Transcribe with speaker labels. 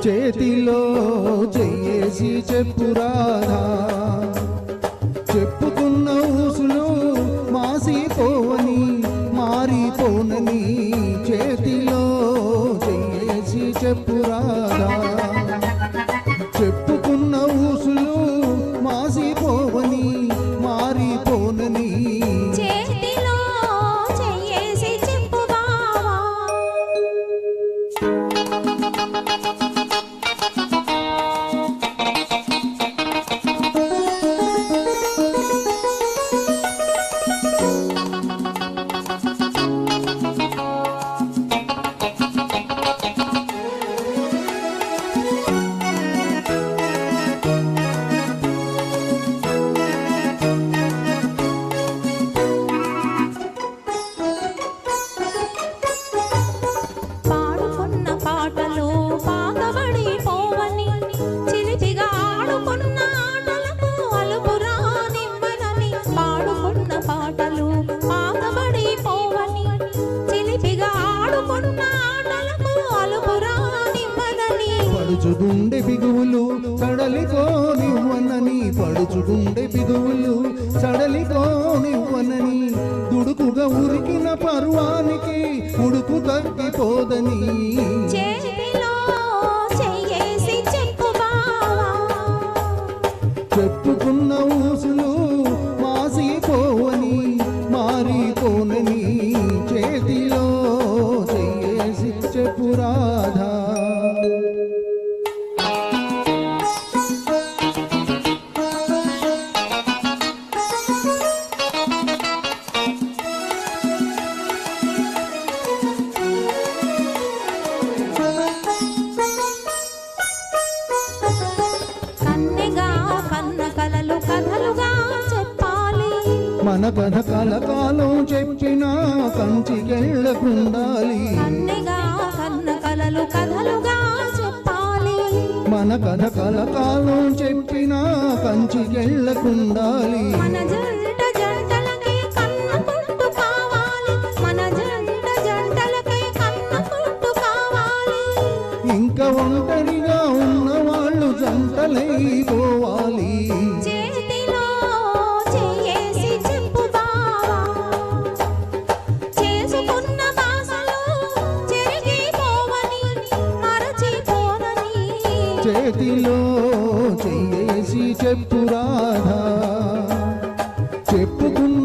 Speaker 1: చేతిలో చెయ్యేసి చెప్పు రాధా, చెప్పుకున్న ఊసులు మాసిపోవని మారిపోనని, చేతిలో చెయ్యేసి చెప్పు రాధా, చెప్పుకున్న ఊసులు మాసిపోవని మారిపోనని,
Speaker 2: చేతిలో చెయ్యేసి చెప్పు బావా.
Speaker 1: పడుచుగుండె బిగువులు సడలికోనివ్వనని, పడుచుగుండె బిగువులు సడలికోనివ్వనని, దుడుకుగా ఉరికిన పర్వానికి ఉడుకు తగ్గిపోదని,
Speaker 2: చేతిలో చెయ్యేసి చెప్పు బావా.
Speaker 1: చెప్పుకున్న ఊసులు మాసిపోవని మారిపోనని, చేతిలో చెయ్యేసి చెప్పు రాధా. మన కథ కలకాలం చెప్పిన కంచికెళ్ళకుండాలి, మన కథ కలకాలం చెప్పిన కంచికెళ్ళకుండాలి, ఇంకా ఒంటరిగా ఉన్న వాళ్ళు జంటలైపోవాలి.
Speaker 2: చేతిలో చెయ్యేసి చెప్పు బావా. చేసుకున్న బాసలు చెరిగిపోవని మరచిపోనని,
Speaker 1: చేతిలో చెయ్యేసి చెప్పు రాధా, చెప్పుకున్న